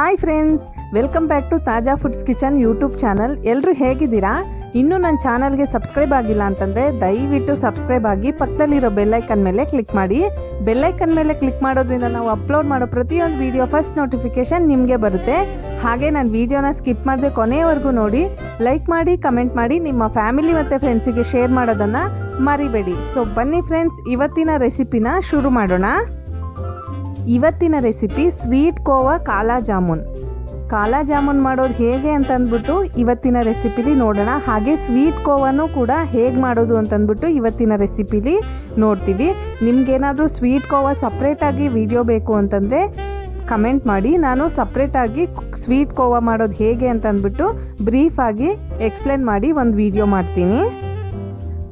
Hi friends, welcome back to Taaza foods kitchen YouTube channel. ಎಲ್ಲರೂ ಹೇಗಿದ್ದೀರಾ? ಇನ್ನೂ ನನ್ನ ಚಾನಲ್ಗೆ ಸಬ್ಸ್ಕ್ರೈಬ್ ಆಗಿಲ್ಲ ಅಂತಂದರೆ ದಯವಿಟ್ಟು ಸಬ್ಸ್ಕ್ರೈಬ್ ಆಗಿ ಪಕ್ಕದಲ್ಲಿರೋ ಬೆಲ್ಲೈಕನ್ ಮೇಲೆ ಕ್ಲಿಕ್ ಮಾಡಿ. ಬೆಲ್ಲೈಕನ್ ಮೇಲೆ ಕ್ಲಿಕ್ ಮಾಡೋದ್ರಿಂದ ನಾವು ಅಪ್ಲೋಡ್ ಮಾಡೋ ಪ್ರತಿಯೊಂದು ವಿಡಿಯೋ ಫಸ್ಟ್ ನೋಟಿಫಿಕೇಷನ್ ನಿಮಗೆ ಬರುತ್ತೆ. ಹಾಗೆ ನನ್ನ ವಿಡಿಯೋನ ಸ್ಕಿಪ್ ಮಾಡದೆ ಕೊನೆಯವರೆಗೂ ನೋಡಿ, ಲೈಕ್ ಮಾಡಿ, ಕಮೆಂಟ್ ಮಾಡಿ, ನಿಮ್ಮ ಫ್ಯಾಮಿಲಿ ಮತ್ತು ಫ್ರೆಂಡ್ಸಿಗೆ ಶೇರ್ ಮಾಡೋದನ್ನು ಮರಿಬೇಡಿ. ಸೊ ಬನ್ನಿ ಫ್ರೆಂಡ್ಸ್, ಇವತ್ತಿನ ರೆಸಿಪಿನ ಶುರು ಮಾಡೋಣ. ಇವತ್ತಿನ ರೆಸಿಪಿ ಸ್ವೀಟ್ ಕೋವಾ ಕಾಲಾ ಜಾಮೂನ್. ಕಾಲಾ ಜಾಮೂನ್ ಮಾಡೋದು ಹೇಗೆ ಅಂತ ಅಂದ್ಬಿಟ್ಟು ಇವತ್ತಿನ ರೆಸಿಪಿಲಿ ನೋಡೋಣ. ಹಾಗೆ ಸ್ವೀಟ್ ಕೋವಾನು ಕೂಡ ಹೇಗೆ ಮಾಡೋದು ಅಂತಂದ್ಬಿಟ್ಟು ಇವತ್ತಿನ ರೆಸಿಪಿಲಿ ನೋಡ್ತೀವಿ. ನಿಮ್ಗೇನಾದರೂ ಸ್ವೀಟ್ ಕೋವಾ ಸಪ್ರೇಟಾಗಿ ವಿಡಿಯೋ ಬೇಕು ಅಂತಂದರೆ ಕಮೆಂಟ್ ಮಾಡಿ. ನಾನು ಸಪ್ರೇಟಾಗಿ ಸ್ವೀಟ್ ಕೋವಾ ಮಾಡೋದು ಹೇಗೆ ಅಂತ ಅಂದ್ಬಿಟ್ಟು ಬ್ರೀಫಾಗಿ ಎಕ್ಸ್ಪ್ಲೇನ್ ಮಾಡಿ ಒಂದು ವಿಡಿಯೋ ಮಾಡ್ತೀನಿ.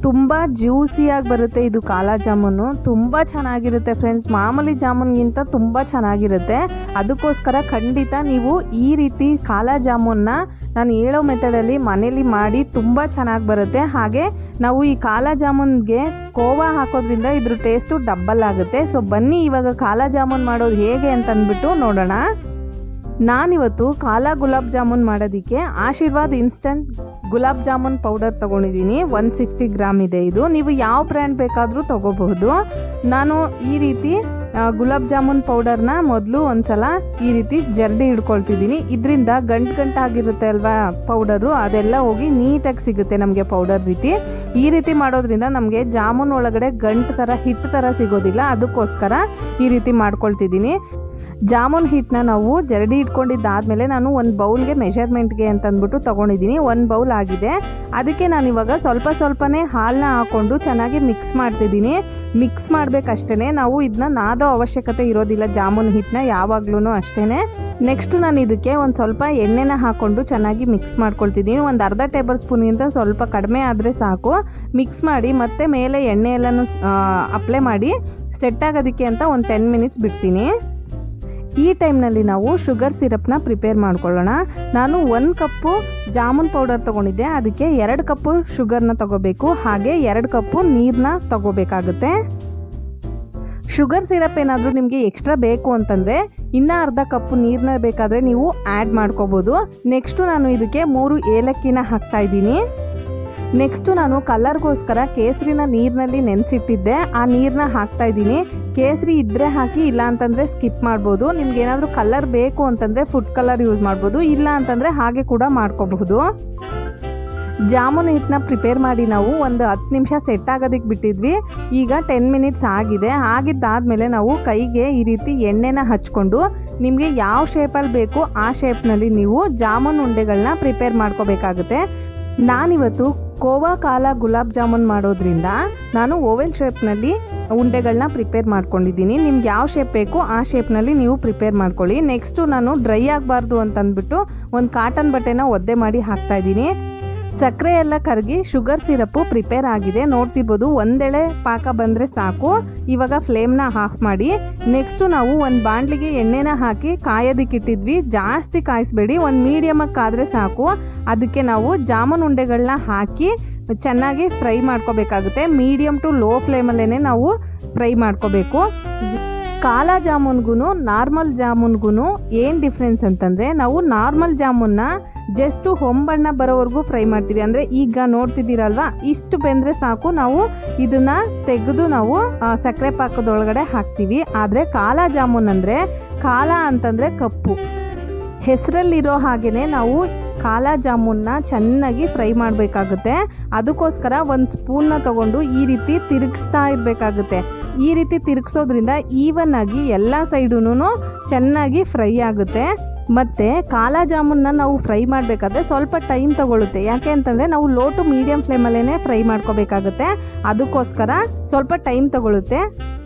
ತುಂಬ ಜ್ಯೂಸಿಯಾಗಿ ಬರುತ್ತೆ ಇದು ಕಾಲಾ ಜಾಮೂನು. ತುಂಬ ಚೆನ್ನಾಗಿರುತ್ತೆ ಫ್ರೆಂಡ್ಸ್, ಮಾಮೂಲಿ ಜಾಮೂನ್ಗಿಂತ ತುಂಬ ಚೆನ್ನಾಗಿರುತ್ತೆ. ಅದಕ್ಕೋಸ್ಕರ ಖಂಡಿತ ನೀವು ಈ ರೀತಿ ಕಾಲಾ ಜಾಮೂನ್ನ ನಾನು ಹೇಳೋ ಮೆಥಡಲ್ಲಿ ಮನೇಲಿ ಮಾಡಿ, ತುಂಬ ಚೆನ್ನಾಗಿ ಬರುತ್ತೆ. ಹಾಗೆ ನಾವು ಈ ಕಾಲಾ ಜಾಮೂನ್ಗೆ ಕೋವಾ ಹಾಕೋದ್ರಿಂದ ಇದ್ರ ಟೇಸ್ಟು ಡಬ್ಬಲ್ ಆಗುತ್ತೆ. ಸೊ ಬನ್ನಿ ಇವಾಗ ಕಾಲಾ ಜಾಮೂನ್ ಮಾಡೋದು ಹೇಗೆ ಅಂತ ಅಂದ್ಬಿಟ್ಟು ನೋಡೋಣ. ನಾನಿವತ್ತು ಕಾಲಾ ಗುಲಾಬ್ ಜಾಮೂನ್ ಮಾಡೋದಕ್ಕೆ ಆಶೀರ್ವಾದ್ ಇನ್ಸ್ಟಂಟ್ ಗುಲಾಬ್ ಜಾಮೂನ್ ಪೌಡರ್ ತೊಗೊಂಡಿದ್ದೀನಿ. 160 ಗ್ರಾಮ್ ಇದೆ ಇದು. ನೀವು ಯಾವ ಬ್ರ್ಯಾಂಡ್ ಬೇಕಾದರೂ ತೊಗೋಬಹುದು. ನಾನು ಈ ರೀತಿ ಗುಲಾಬ್ ಜಾಮೂನ್ ಪೌಡರ್ನ ಮೊದಲು ಒಂದ್ಸಲ ಈ ರೀತಿ ಜರಡಿ ಹಿಡ್ಕೊಳ್ತಿದ್ದೀನಿ. ಇದರಿಂದ ಗಂಟಾಗಿರುತ್ತೆ ಅಲ್ವಾ ಪೌಡರು, ಅದೆಲ್ಲ ಹೋಗಿ ನೀಟಾಗಿ ಸಿಗುತ್ತೆ ನಮಗೆ ಪೌಡರ್ ರೀತಿ. ಈ ರೀತಿ ಮಾಡೋದ್ರಿಂದ ನಮಗೆ ಜಾಮೂನ್ ಒಳಗಡೆ ಗಂಟು ಥರ ಹಿಟ್ಟು ಥರ ಸಿಗೋದಿಲ್ಲ. ಅದಕ್ಕೋಸ್ಕರ ಈ ರೀತಿ ಮಾಡ್ಕೊಳ್ತಿದ್ದೀನಿ. ಜಾಮೂನ್ ಹಿಟ್ಟನ್ನ ನಾವು ಜರಡಿ ಇಟ್ಕೊಂಡಿದ್ದಾದಮೇಲೆ ನಾನು ಒಂದು ಬೌಲ್ಗೆ ಮೆಷರ್ಮೆಂಟ್ಗೆ ಅಂತಂದ್ಬಿಟ್ಟು ತೊಗೊಂಡಿದ್ದೀನಿ. 1 ಬೌಲ್ ಆಗಿದೆ. ಅದಕ್ಕೆ ನಾನಿವಾಗ ಸ್ವಲ್ಪನೇ ಹಾಲನ್ನ ಹಾಕ್ಕೊಂಡು ಚೆನ್ನಾಗಿ ಮಿಕ್ಸ್ ಮಾಡ್ತಿದ್ದೀನಿ. ಮಿಕ್ಸ್ ಮಾಡಬೇಕಷ್ಟೇ, ನಾವು ಇದನ್ನ ನಾದೋ ಅವಶ್ಯಕತೆ ಇರೋದಿಲ್ಲ ಜಾಮೂನ್ ಹಿಟ್ಟನ್ನ ಯಾವಾಗ್ಲೂ ಅಷ್ಟೇ. ನೆಕ್ಸ್ಟು ನಾನು ಇದಕ್ಕೆ ಒಂದು ಸ್ವಲ್ಪ ಎಣ್ಣೆನ ಹಾಕ್ಕೊಂಡು ಚೆನ್ನಾಗಿ ಮಿಕ್ಸ್ ಮಾಡ್ಕೊಳ್ತಿದ್ದೀನಿ. ಒಂದು ಅರ್ಧ ಟೇಬಲ್ ಸ್ಪೂನ್ಗಿಂತ ಸ್ವಲ್ಪ ಕಡಿಮೆ ಆದರೆ ಸಾಕು. ಮಿಕ್ಸ್ ಮಾಡಿ ಮತ್ತೆ ಮೇಲೆ ಎಣ್ಣೆ ಎಲ್ಲನೂ ಅಪ್ಲೈ ಮಾಡಿ ಸೆಟ್ ಆಗೋದಕ್ಕೆ ಅಂತ ಒಂದು 10 ಮಿನಿಟ್ಸ್ ಬಿಡ್ತೀನಿ. ಈ ಟೈಮ್ನಲ್ಲಿ ನಾವು ಶುಗರ್ ಸಿರಪ್ನ ಪ್ರಿಪೇರ್ ಮಾಡ್ಕೊಳ್ಳೋಣ. ನಾನು 1 ಕಪ್ಪು ಜಾಮೂನ್ ಪೌಡರ್ ತೊಗೊಂಡಿದ್ದೆ, ಅದಕ್ಕೆ 2 ಕಪ್ಪು ಶುಗರ್ನ ತೊಗೋಬೇಕು. ಹಾಗೆ 2 ಕಪ್ಪು ನೀರನ್ನ ತೊಗೋಬೇಕಾಗುತ್ತೆ. ಶುಗರ್ ಸಿರಪ್ ಏನಾದರೂ ನಿಮಗೆ ಎಕ್ಸ್ಟ್ರಾ ಬೇಕು ಅಂತಂದರೆ ಇನ್ನೂ ಅರ್ಧ ಕಪ್ಪು ನೀರನ್ನ ಬೇಕಾದರೆ ನೀವು ಆ್ಯಡ್ ಮಾಡ್ಕೋಬೋದು. ನೆಕ್ಸ್ಟು ನಾನು ಇದಕ್ಕೆ 3 ಏಲಕ್ಕಿನ ಹಾಕ್ತಾಯಿದ್ದೀನಿ. ನೆಕ್ಸ್ಟು ನಾನು ಕಲರ್ಗೋಸ್ಕರ ಕೇಸರಿನ ನೀರಿನಲ್ಲಿ ನೆನೆಸಿಟ್ಟಿದ್ದೆ, ಆ ನೀರನ್ನ ಹಾಕ್ತಾಯಿದ್ದೀನಿ. ಕೇಸರಿ ಇದ್ದರೆ ಹಾಕಿ, ಇಲ್ಲ ಅಂತಂದರೆ ಸ್ಕಿಪ್ ಮಾಡ್ಬೋದು. ನಿಮ್ಗೇನಾದರೂ ಕಲರ್ ಬೇಕು ಅಂತಂದರೆ ಫುಡ್ ಕಲರ್ ಯೂಸ್ ಮಾಡ್ಬೋದು, ಇಲ್ಲ ಅಂತಂದರೆ ಹಾಗೆ ಕೂಡ ಮಾಡ್ಕೋಬಹುದು. ಜಾಮೂನ್ ಹಿಟ್ಟನ್ನ ಪ್ರಿಪೇರ್ ಮಾಡಿ ನಾವು ಒಂದು 10 ನಿಮಿಷ ಸೆಟ್ ಆಗೋದಕ್ಕೆ ಬಿಟ್ಟಿದ್ವಿ. ಈಗ 10 ಮಿನಿಟ್ಸ್ ಆಗಿದೆ. ಆಗಿದ್ದಾದಮೇಲೆ ನಾವು ಕೈಗೆ ಈ ರೀತಿ ಎಣ್ಣೆನ ಹಚ್ಕೊಂಡು ನಿಮಗೆ ಯಾವ ಶೇಪಲ್ಲಿ ಬೇಕು ಆ ಶೇಪ್ನಲ್ಲಿ ನೀವು ಜಾಮೂನ್ ಉಂಡೆಗಳನ್ನ ಪ್ರಿಪೇರ್ ಮಾಡ್ಕೋಬೇಕಾಗುತ್ತೆ. ನಾನಿವತ್ತು ಕೋವಾ ಕಾಲಾ ಗುಲಾಬ್ ಜಾಮೂನ್ ಮಾಡೋದ್ರಿಂದ ನಾನು ಓವೆಲ್ ಶೇಪ್ನಲ್ಲಿ ಉಂಡೆಗಳನ್ನ ಪ್ರಿಪೇರ್ ಮಾಡ್ಕೊಂಡಿದ್ದೀನಿ. ನಿಮ್ಗೆ ಯಾವ ಶೇಪ್ ಬೇಕು ಆ ಶೇಪ್ನಲ್ಲಿ ನೀವು ಪ್ರಿಪೇರ್ ಮಾಡ್ಕೊಳ್ಳಿ. ನೆಕ್ಸ್ಟು ನಾನು ಡ್ರೈ ಆಗಬಾರ್ದು ಅಂತಂದ್ಬಿಟ್ಟು ಒಂದು ಕಾಟನ್ ಬಟ್ಟೆನ ಒದ್ದೆ ಮಾಡಿ ಹಾಕ್ತಾಯಿದ್ದೀನಿ. ಸಕ್ಕರೆ ಎಲ್ಲ ಕರಗಿ ಶುಗರ್ ಸಿರಪ್ಪು ಪ್ರಿಪೇರ್ ಆಗಿದೆ. ನೋಡ್ತಿರ್ಬೋದು, ಒಂದೆಳೆ ಪಾಕ ಬಂದರೆ ಸಾಕು. ಇವಾಗ ಫ್ಲೇಮ್ನ ಆಫ್ ಮಾಡಿ ನೆಕ್ಸ್ಟು ನಾವು ಒಂದು ಬಾಣಲಿಗೆ ಎಣ್ಣೆನ ಹಾಕಿ ಕಾಯೋದಕ್ಕಿಟ್ಟಿದ್ವಿ. ಜಾಸ್ತಿ ಕಾಯಿಸ್ಬೇಡಿ, ಒಂದು ಮೀಡಿಯಮಾಗಿ ಕಾದರೆ ಸಾಕು. ಅದಕ್ಕೆ ನಾವು ಜಾಮೂನ್ ಉಂಡೆಗಳನ್ನ ಹಾಕಿ ಚೆನ್ನಾಗಿ ಫ್ರೈ ಮಾಡ್ಕೋಬೇಕಾಗುತ್ತೆ. ಮೀಡಿಯಮ್ ಟು ಲೋ ಫ್ಲೇಮಲ್ಲೇ ನಾವು ಫ್ರೈ ಮಾಡ್ಕೋಬೇಕು. ಕಾಲಾ ಜಾಮೂನ್ಗೂ ನಾರ್ಮಲ್ ಜಾಮೂನ್ಗೂ ಏನು ಡಿಫ್ರೆನ್ಸ್ ಅಂತಂದರೆ, ನಾವು ನಾರ್ಮಲ್ ಜಾಮೂನ್ನ ಜಸ್ಟು ಹೊಂಬಣ್ಣ ಬರೋವರೆಗೂ ಫ್ರೈ ಮಾಡ್ತೀವಿ. ಅಂದರೆ ಈಗ ನೋಡ್ತಿದ್ದೀರಲ್ವ, ಇಷ್ಟು ಬೆಂದರೆ ಸಾಕು. ನಾವು ಇದನ್ನು ತೆಗೆದು ನಾವು ಸಕ್ಕರೆ ಪಾಕದೊಳಗಡೆ ಹಾಕ್ತೀವಿ. ಆದರೆ ಕಾಲಾ ಜಾಮೂನ್ ಅಂದರೆ, ಕಾಲಾ ಅಂತಂದರೆ ಕಪ್ಪು, ಹೆಸರಲ್ಲಿರೋ ಹಾಗೆಯೇ ನಾವು ಕಾಲಾ ಜಾಮೂನ್ನ ಚೆನ್ನಾಗಿ ಫ್ರೈ ಮಾಡಬೇಕಾಗುತ್ತೆ. ಅದಕ್ಕೋಸ್ಕರ ಒಂದು ಸ್ಪೂನ್ನ ತೊಗೊಂಡು ಈ ರೀತಿ ತಿರುಗಿಸ್ತಾ ಇರಬೇಕಾಗುತ್ತೆ. ಈ ರೀತಿ ತಿರುಗಿಸೋದ್ರಿಂದ ಈವನ್ ಆಗಿ ಎಲ್ಲ ಸೈಡೂ ಚೆನ್ನಾಗಿ ಫ್ರೈ ಆಗುತ್ತೆ. ಮತ್ತು ಕಾಲಾ ಜಾಮೂನ್ನ ನಾವು ಫ್ರೈ ಮಾಡಬೇಕಾದ್ರೆ ಸ್ವಲ್ಪ ಟೈಮ್ ತೊಗೊಳುತ್ತೆ. ಯಾಕೆ ಅಂತಂದರೆ ನಾವು ಲೋ ಟು ಮೀಡಿಯಮ್ ಫ್ಲೇಮಲ್ಲೇ ಫ್ರೈ ಮಾಡ್ಕೋಬೇಕಾಗುತ್ತೆ. ಅದಕ್ಕೋಸ್ಕರ ಸ್ವಲ್ಪ ಟೈಮ್ ತೊಗೊಳುತ್ತೆ.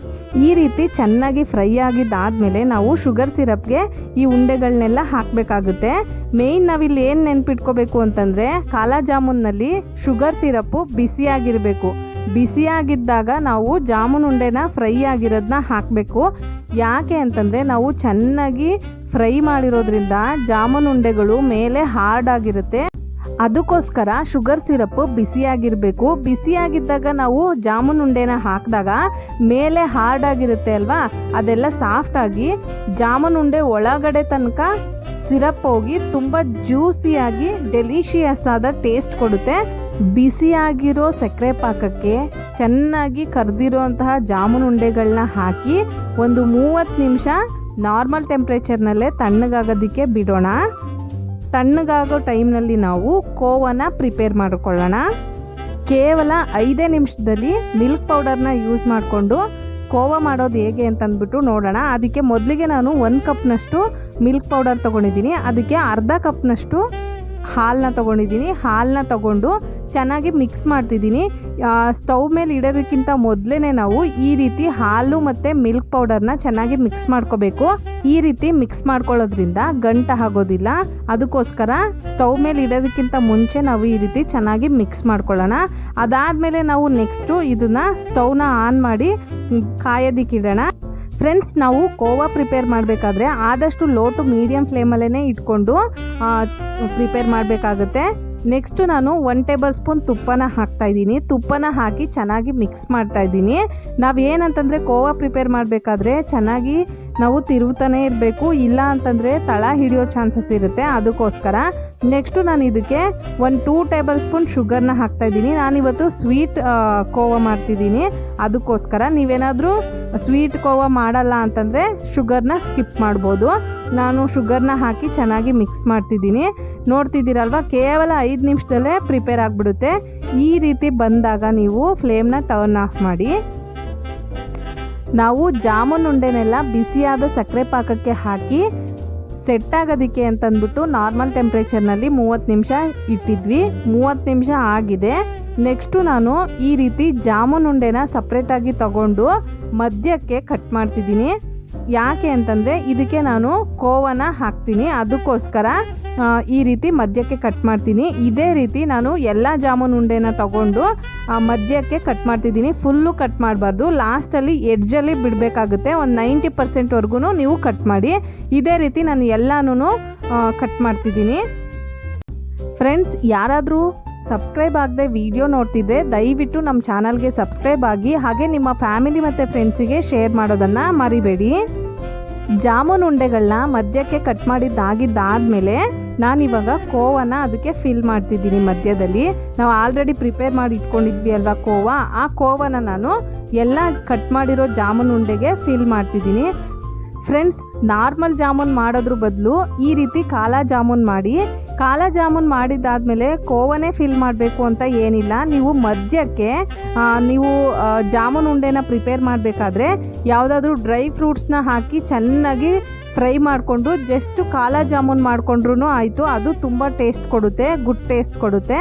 ಈ ರೀತಿ ಚೆನ್ನಾಗಿ ಫ್ರೈ ಆಗಿದ್ದಾದಮೇಲೆ ನಾವು ಶುಗರ್ ಸಿರಪ್ಗೆ ಈ ಉಂಡೆಗಳನ್ನೆಲ್ಲ ಹಾಕಬೇಕಾಗುತ್ತೆ. ಮೇಯ್ನ್ ನಾವಿಲ್ಲಿ ಏನು ನೆನ್ಪಿಟ್ಕೋಬೇಕು ಅಂತಂದರೆ, ಕಾಲಾ ಜಾಮೂನ್ನಲ್ಲಿ ಶುಗರ್ ಸಿರಪ್ಪು ಬಿಸಿಯಾಗಿರಬೇಕು. ಬಿಸಿಯಾಗಿದ್ದಾಗ ನಾವು ಜಾಮೂನ್ ಉಂಡೆನ ಫ್ರೈ ಆಗಿರೋದನ್ನ ಹಾಕಬೇಕು. ಯಾಕೆ ಅಂತಂದರೆ ನಾವು ಚೆನ್ನಾಗಿ ಫ್ರೈ ಮಾಡಿರೋದ್ರಿಂದ ಜಾಮೂನ್ ಉಂಡೆಗಳು ಮೇಲೆ ಹಾರ್ಡ್ ಆಗಿರುತ್ತೆ. ಅದಕ್ಕೋಸ್ಕರ ಶುಗರ್ ಸಿರಪ್ ಬಿಸಿಯಾಗಿರಬೇಕು. ಬಿಸಿಯಾಗಿದ್ದಾಗ ನಾವು ಜಾಮೂನ್ ಉಂಡೆನ ಹಾಕಿದಾಗ ಮೇಲೆ ಹಾರ್ಡ್ ಆಗಿರುತ್ತೆ ಅಲ್ವಾ, ಅದೆಲ್ಲ ಸಾಫ್ಟಾಗಿ ಜಾಮೂನ್ ಉಂಡೆ ಒಳಗಡೆ ತನಕ ಸಿರಪ್ ಹೋಗಿ ತುಂಬ ಜ್ಯೂಸಿಯಾಗಿ ಡೆಲಿಷಿಯಸ್ ಆದ ಟೇಸ್ಟ್ ಕೊಡುತ್ತೆ. ಬಿಸಿಯಾಗಿರೋ ಸಕ್ಕರೆ ಪಾಕಕ್ಕೆ ಚೆನ್ನಾಗಿ ಕರೆದಿರೋಂತಹ ಜಾಮೂನ್ ಉಂಡೆಗಳನ್ನ ಹಾಕಿ ಒಂದು 30 ನಿಮಿಷ ನಾರ್ಮಲ್ ಟೆಂಪ್ರೇಚರ್ನಲ್ಲೇ ತಣ್ಣಗಾಗೋದಕ್ಕೆ ಬಿಡೋಣ. ತಣ್ಣಗಾಗೋ ಟೈಮ್ನಲ್ಲಿ ನಾವು ಕೋವನ ಪ್ರಿಪೇರ್ ಮಾಡಿಕೊಳ್ಳೋಣ. ಕೇವಲ 5 ನಿಮಿಷದಲ್ಲಿ ಮಿಲ್ಕ್ ಪೌಡರ್ನ ಯೂಸ್ ಮಾಡಿಕೊಂಡು ಕೋವಾ ಮಾಡೋದು ಹೇಗೆ ಅಂತಂದ್ಬಿಟ್ಟು ನೋಡೋಣ. ಅದಕ್ಕೆ ಮೊದಲಿಗೆ ನಾನು 1 ಕಪ್ನಷ್ಟು ಮಿಲ್ಕ್ ಪೌಡರ್ ತೊಗೊಂಡಿದ್ದೀನಿ. ಅದಕ್ಕೆ ಅರ್ಧ ಕಪ್ನಷ್ಟು ಹಾಲನ್ನ ತೊಗೊಂಡಿದ್ದೀನಿ. ಹಾಲನ್ನ ತೊಗೊಂಡು ಚೆನ್ನಾಗಿ ಮಿಕ್ಸ್ ಮಾಡ್ತಿದ್ದೀನಿ. ಸ್ಟವ್ ಮೇಲೆ ಇಡೋದಕ್ಕಿಂತ ಮೊದಲೇ ನಾವು ಈ ರೀತಿ ಹಾಲು ಮತ್ತು ಮಿಲ್ಕ್ ಪೌಡರ್ನ ಚೆನ್ನಾಗಿ ಮಿಕ್ಸ್ ಮಾಡ್ಕೋಬೇಕು. ಈ ರೀತಿ ಮಿಕ್ಸ್ ಮಾಡ್ಕೊಳ್ಳೋದ್ರಿಂದ ಗಂಟು ಆಗೋದಿಲ್ಲ. ಅದಕ್ಕೋಸ್ಕರ ಸ್ಟವ್ ಮೇಲೆ ಇಡೋದಕ್ಕಿಂತ ಮುಂಚೆ ನಾವು ಈ ರೀತಿ ಚೆನ್ನಾಗಿ ಮಿಕ್ಸ್ ಮಾಡ್ಕೊಳ್ಳೋಣ. ಅದಾದಮೇಲೆ ನಾವು ನೆಕ್ಸ್ಟು ಇದನ್ನು ಸ್ಟವ್ನ ಆನ್ ಮಾಡಿ ಕಾಯೋದಕ್ಕಿಡೋಣ. ಫ್ರೆಂಡ್ಸ್, ನಾವು ಕೋವಾ ಪ್ರಿಪೇರ್ ಮಾಡಬೇಕಾದ್ರೆ ಆದಷ್ಟು ಲೋ ಟು ಮೀಡಿಯಮ್ ಫ್ಲೇಮಲ್ಲೇ ಇಟ್ಕೊಂಡು ಪ್ರಿಪೇರ್ ಮಾಡಬೇಕಾಗುತ್ತೆ. ನೆಕ್ಸ್ಟು ನಾನು 1 ಟೇಬಲ್ ಸ್ಪೂನ್ ತುಪ್ಪನ ಹಾಕ್ತಾಯಿದ್ದೀನಿ. ತುಪ್ಪನ ಹಾಕಿ ಚೆನ್ನಾಗಿ ಮಿಕ್ಸ್ ಮಾಡ್ತಾಯಿದ್ದೀನಿ. ನಾವು ಏನಂತಂದರೆ ಕೋವಾ ಪ್ರಿಪೇರ್ ಮಾಡಬೇಕಾದ್ರೆ ಚೆನ್ನಾಗಿ ನಾವು ತಿರುಗ್ತಾನೆ ಇರಬೇಕು, ಇಲ್ಲ ಅಂತಂದರೆ ತಳ ಹಿಡಿಯೋ ಚಾನ್ಸಸ್ ಇರುತ್ತೆ. ಅದಕ್ಕೋಸ್ಕರ ನೆಕ್ಸ್ಟು ನಾನು ಇದಕ್ಕೆ 2 ಟೇಬಲ್ ಸ್ಪೂನ್ ಶುಗರ್ನ ಹಾಕ್ತಾಯಿದ್ದೀನಿ. ನಾನಿವತ್ತು ಸ್ವೀಟ್ ಕೋವಾ ಮಾಡ್ತಿದ್ದೀನಿ. ಅದಕ್ಕೋಸ್ಕರ ನೀವೇನಾದರೂ ಸ್ವೀಟ್ ಕೋವಾ ಮಾಡಲ್ಲ ಅಂತಂದರೆ ಶುಗರ್ನ ಸ್ಕಿಪ್ ಮಾಡ್ಬೋದು. ನಾನು ಶುಗರ್ನ ಹಾಕಿ ಚೆನ್ನಾಗಿ ಮಿಕ್ಸ್ ಮಾಡ್ತಿದ್ದೀನಿ. ನೋಡ್ತಿದ್ದೀರಲ್ವ, ಕೇವಲ 5 ನಿಮಿಷದಲ್ಲೇ ಪ್ರಿಪೇರ್ ಆಗಿಬಿಡುತ್ತೆ. ಈ ರೀತಿ ಬಂದಾಗ ನೀವು ಫ್ಲೇಮ್ನ ಟರ್ನ್ ಆಫ್ ಮಾಡಿ. ನಾವು ಜಾಮೂನ್ ಉಂಡೆನೆಲ್ಲ ಬಿಸಿಯಾದ ಸಕ್ಕರೆ ಪಾಕಕ್ಕೆ ಹಾಕಿ ಸೆಟ್ ಆಗೋದಕ್ಕೆ ಅಂತಂದ್ಬಿಟ್ಟು ನಾರ್ಮಲ್ ಟೆಂಪ್ರೇಚರ್ನಲ್ಲಿ 30 ನಿಮಿಷ ಇಟ್ಟಿದ್ವಿ. 30 ನಿಮಿಷ ಆಗಿದೆ. ನೆಕ್ಸ್ಟು ನಾನು ಈ ರೀತಿ ಜಾಮೂನ್ ಉಂಡೆನ ಸಪ್ರೇಟಾಗಿ ತಗೊಂಡು ಮಧ್ಯಕ್ಕೆ ಕಟ್ ಮಾಡ್ತಿದ್ದೀನಿ. ಯಾಕೆ ಅಂತಂದರೆ ಇದಕ್ಕೆ ನಾನು ಕೋವನ ಹಾಕ್ತೀನಿ. ಅದಕ್ಕೋಸ್ಕರ ಈ ರೀತಿ ಮಧ್ಯಕ್ಕೆ ಕಟ್ ಮಾಡ್ತೀನಿ. ಇದೇ ರೀತಿ ನಾನು ಎಲ್ಲ ಜಾಮೂನ್ ಉಂಡೆನ ತಗೊಂಡು ಮಧ್ಯಕ್ಕೆ ಕಟ್ ಮಾಡ್ತಿದ್ದೀನಿ. ಫುಲ್ಲು ಕಟ್ ಮಾಡಬಾರ್ದು, ಲಾಸ್ಟಲ್ಲಿ ಎಡ್ಜಲ್ಲಿ ಬಿಡಬೇಕಾಗುತ್ತೆ. ಒಂದು 90%ವರೆಗೂ ನೀವು ಕಟ್ ಮಾಡಿ. ಇದೇ ರೀತಿ ನಾನು ಎಲ್ಲನೂ ಕಟ್ ಮಾಡ್ತಿದ್ದೀನಿ. ಫ್ರೆಂಡ್ಸ್, ಯಾರಾದರೂ ಸಬ್ಸ್ಕ್ರೈಬ್ ಆಗದೆ ವಿಡಿಯೋ ನೋಡ್ತಿದ್ದೆ ದಯವಿಟ್ಟು ನಮ್ಮ ಚಾನಲ್ಗೆ ಸಬ್ಸ್ಕ್ರೈಬ್ ಆಗಿ, ಹಾಗೆ ನಿಮ್ಮ ಫ್ಯಾಮಿಲಿ ಮತ್ತು ಫ್ರೆಂಡ್ಸಿಗೆ ಶೇರ್ ಮಾಡೋದನ್ನು ಮರಿಬೇಡಿ. ಜಾಮೂನ್ ಉಂಡೆಗಳನ್ನ ಮಧ್ಯಕ್ಕೆ ಕಟ್ ಮಾಡಿದ್ದಾಗಿದ್ದಾದಮೇಲೆ ನಾನಿವಾಗ ಕೋವನ ಅದಕ್ಕೆ ಫಿಲ್ ಮಾಡ್ತಿದ್ದೀನಿ. ಮಧ್ಯದಲ್ಲಿ ನಾವು ಆಲ್ರೆಡಿ ಪ್ರಿಪೇರ್ ಮಾಡಿ ಇಟ್ಕೊಂಡಿದ್ವಿ ಅಲ್ವಾ ಕೋವಾ, ಆ ಕೋವನ ನಾನು ಎಲ್ಲ ಕಟ್ ಮಾಡಿರೋ ಜಾಮೂನ್ ಉಂಡೆಗೆ ಫಿಲ್ ಮಾಡ್ತಿದ್ದೀನಿ. ಫ್ರೆಂಡ್ಸ್, ನಾರ್ಮಲ್ ಜಾಮೂನ್ ಮಾಡೋದ್ರ ಬದಲು ಈ ರೀತಿ ಕಾಲಾ ಜಾಮೂನ್ ಮಾಡಿ. ಕಾಲಾ ಜಾಮೂನ್ ಮಾಡಿದ್ದಾದಮೇಲೆ ಕೋವನೇ ಫಿಲ್ ಮಾಡಬೇಕು ಅಂತ ಏನಿಲ್ಲ. ನೀವು ಮಧ್ಯಕ್ಕೆ ನೀವು ಜಾಮೂನ್ ಉಂಡೆನ ಪ್ರಿಪೇರ್ ಮಾಡಬೇಕಾದ್ರೆ ಯಾವುದಾದ್ರೂ ಡ್ರೈ ಫ್ರೂಟ್ಸ್ನ ಹಾಕಿ ಚೆನ್ನಾಗಿ ಫ್ರೈ ಮಾಡಿಕೊಂಡು ಜಸ್ಟ್ ಕಾಲಾ ಜಾಮೂನ್ ಮಾಡಿಕೊಂಡ್ರೂ ಆಯಿತು. ಅದು ತುಂಬ ಟೇಸ್ಟ್ ಕೊಡುತ್ತೆ, ಗುಡ್ ಟೇಸ್ಟ್ ಕೊಡುತ್ತೆ.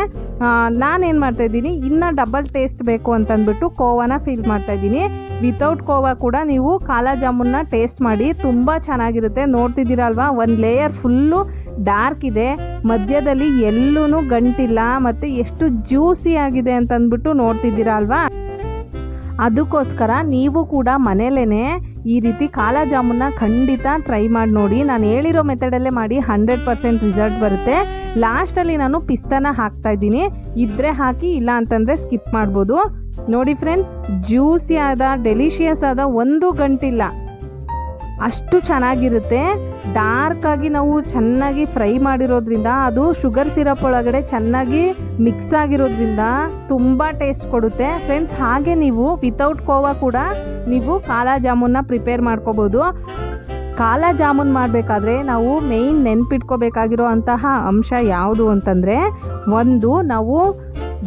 ನಾನೇನು ಮಾಡ್ತಾಯಿದ್ದೀನಿ, ಇನ್ನೂ ಡಬಲ್ ಟೇಸ್ಟ್ ಬೇಕು ಅಂತಂದ್ಬಿಟ್ಟು ಕೋವಾನ ಫಿಲ್ ಮಾಡ್ತಾಯಿದ್ದೀನಿ. ವಿತೌಟ್ ಕೋವಾ ಕೂಡ ನೀವು ಕಾಲಾ ಜಾಮೂನ್ನ ಟೇಸ್ಟ್ ಮಾಡಿ, ತುಂಬ ಚೆನ್ನಾಗಿರುತ್ತೆ. ನೋಡ್ತಿದ್ದೀರಲ್ವಾ, ಒಂದು ಲೇಯರ್ ಫುಲ್ಲು ಡಾರ್ಕ್ ಇದೆ, ಮಧ್ಯದಲ್ಲಿ ಎಲ್ಲೂ ಗಂಟಿಲ್ಲ, ಮತ್ತು ಎಷ್ಟು ಜ್ಯೂಸಿ ಆಗಿದೆ ಅಂತಂದ್ಬಿಟ್ಟು ನೋಡ್ತಿದ್ದೀರಾ ಅಲ್ವಾ. ಅದಕ್ಕೋಸ್ಕರ ನೀವು ಕೂಡ ಮನೇಲೇ ಈ ರೀತಿ ಕಾಲಾ ಜಾಮೂನ್ನ ಖಂಡಿತ ಟ್ರೈ ಮಾಡಿ ನೋಡಿ. ನಾನು ಹೇಳಿರೋ ಮೆಥಡಲ್ಲೇ ಮಾಡಿ, 100% ರಿಸಲ್ಟ್ ಬರುತ್ತೆ. ಲಾಸ್ಟಲ್ಲಿ ನಾನು ಪಿಸ್ತಾನ ಹಾಕ್ತಾಯಿದ್ದೀನಿ. ಇದ್ದರೆ ಹಾಕಿ, ಇಲ್ಲ ಅಂತಂದರೆ ಸ್ಕಿಪ್ ಮಾಡ್ಬೋದು. ನೋಡಿ ಫ್ರೆಂಡ್ಸ್, ಜ್ಯೂಸಿ ಆದ ಡೆಲಿಷಿಯಸ್ ಆದ, ಒಂದು ಗಂಟಿಲ್ಲ, ಅಷ್ಟು ಚೆನ್ನಾಗಿರುತ್ತೆ. ಡಾರ್ಕಾಗಿ ನಾವು ಚೆನ್ನಾಗಿ ಫ್ರೈ ಮಾಡಿರೋದ್ರಿಂದ, ಅದು ಶುಗರ್ ಸಿರಪ್ ಒಳಗಡೆ ಚೆನ್ನಾಗಿ ಮಿಕ್ಸ್ ಆಗಿರೋದ್ರಿಂದ ತುಂಬ ಟೇಸ್ಟ್ ಕೊಡುತ್ತೆ ಫ್ರೆಂಡ್ಸ್. ಹಾಗೆ ನೀವು ವಿತೌಟ್ ಕೋವಾ ಕೂಡ ನೀವು ಕಾಲಾ ಜಾಮೂನ್ನ ಪ್ರಿಪೇರ್ ಮಾಡ್ಕೋಬೋದು. ಕಾಲಾ ಜಾಮೂನ್ ಮಾಡಬೇಕಾದ್ರೆ ನಾವು ಮೇಯ್ನ್ ನೆನ್ಪಿಟ್ಕೋಬೇಕಾಗಿರೋ ಅಂತಹ ಅಂಶ ಯಾವುದು ಅಂತಂದರೆ, ಒಂದು, ನಾವು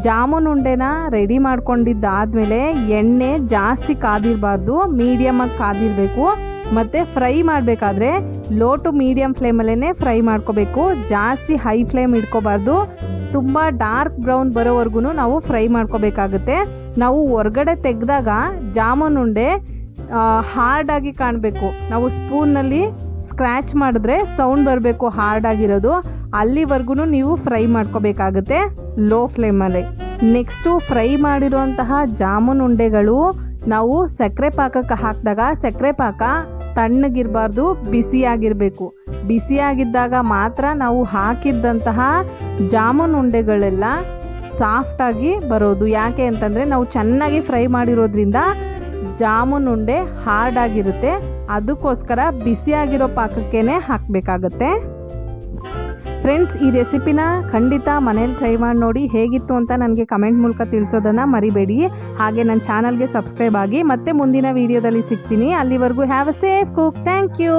ಜಾಮೂನ್ ಉಂಡೆನ ರೆಡಿ ಮಾಡ್ಕೊಂಡಿದ್ದಾದಮೇಲೆ ಎಣ್ಣೆ ಜಾಸ್ತಿ ಕಾದಿರಬಾರ್ದು, ಮೀಡಿಯಮಾಗಿ ಕಾದಿರಬೇಕು. ಮತ್ತು ಫ್ರೈ ಮಾಡಬೇಕಾದ್ರೆ ಲೋ ಟು ಮೀಡಿಯಮ್ ಫ್ಲೇಮಲ್ಲೇ ಫ್ರೈ ಮಾಡ್ಕೋಬೇಕು, ಜಾಸ್ತಿ ಹೈ ಫ್ಲೇಮ್ ಇಟ್ಕೋಬಾರ್ದು. ತುಂಬ ಡಾರ್ಕ್ ಬ್ರೌನ್ ಬರೋವರೆಗೂ ನಾವು ಫ್ರೈ ಮಾಡ್ಕೋಬೇಕಾಗುತ್ತೆ. ನಾವು ಹೊರಗಡೆ ತೆಗೆದಾಗ ಜಾಮೂನ್ ಉಂಡೆ ಹಾರ್ಡಾಗಿ ಕಾಣಬೇಕು. ನಾವು ಸ್ಪೂನ್ನಲ್ಲಿ ಸ್ಕ್ರ್ಯಾಚ್ ಮಾಡಿದ್ರೆ ಸೌಂಡ್ ಬರಬೇಕು ಹಾರ್ಡಾಗಿರೋದು, ಅಲ್ಲಿವರೆಗೂ ನೀವು ಫ್ರೈ ಮಾಡ್ಕೋಬೇಕಾಗುತ್ತೆ ಲೋ ಫ್ಲೇಮಲ್ಲಿ. ನೆಕ್ಸ್ಟು ಫ್ರೈ ಮಾಡಿರೋಂತಹ ಜಾಮೂನ್ ಉಂಡೆಗಳು ನಾವು ಸಕ್ಕರೆ ಪಾಕಕ್ಕೆ ಹಾಕಿದಾಗ ಸಕ್ಕರೆ ಪಾಕ ತಣ್ಣಗಿರಬಾರ್ದು, ಬಿಸಿಯಾಗಿರಬೇಕು. ಬಿಸಿಯಾಗಿದ್ದಾಗ ಮಾತ್ರ ನಾವು ಹಾಕಿದ್ದಂತಹ ಜಾಮೂನ್ ಉಂಡೆಗಳೆಲ್ಲ ಸಾಫ್ಟಾಗಿ ಬರೋದು. ಯಾಕೆ ಅಂತಂದರೆ ನಾವು ಚೆನ್ನಾಗಿ ಫ್ರೈ ಮಾಡಿರೋದ್ರಿಂದ ಜಾಮೂನ್ ಉಂಡೆ ಹಾರ್ಡ್ ಆಗಿರುತ್ತೆ. ಅದಕ್ಕೋಸ್ಕರ ಬಿಸಿಯಾಗಿರೋ ಪಾಕಕ್ಕೇ ಹಾಕಬೇಕಾಗತ್ತೆ. ಫ್ರೆಂಡ್ಸ್, ಈ ರೆಸಿಪಿನ ಖಂಡಿತ ಮನೇಲಿ ಟ್ರೈ ಮಾಡಿ ನೋಡಿ. ಹೇಗಿತ್ತು ಅಂತ ನನಗೆ ಕಮೆಂಟ್ ಮೂಲಕ ತಿಳಿಸೋದನ್ನು ಮರಿಬೇಡಿ. ಹಾಗೆ ನನ್ನ ಚಾನಲ್ಗೆ ಸಬ್ಸ್ಕ್ರೈಬ್ ಆಗಿ. ಮತ್ತೆ ಮುಂದಿನ ವಿಡಿಯೋದಲ್ಲಿ ಸಿಗ್ತೀನಿ. ಅಲ್ಲಿವರೆಗೂ have a safe cook. Thank you.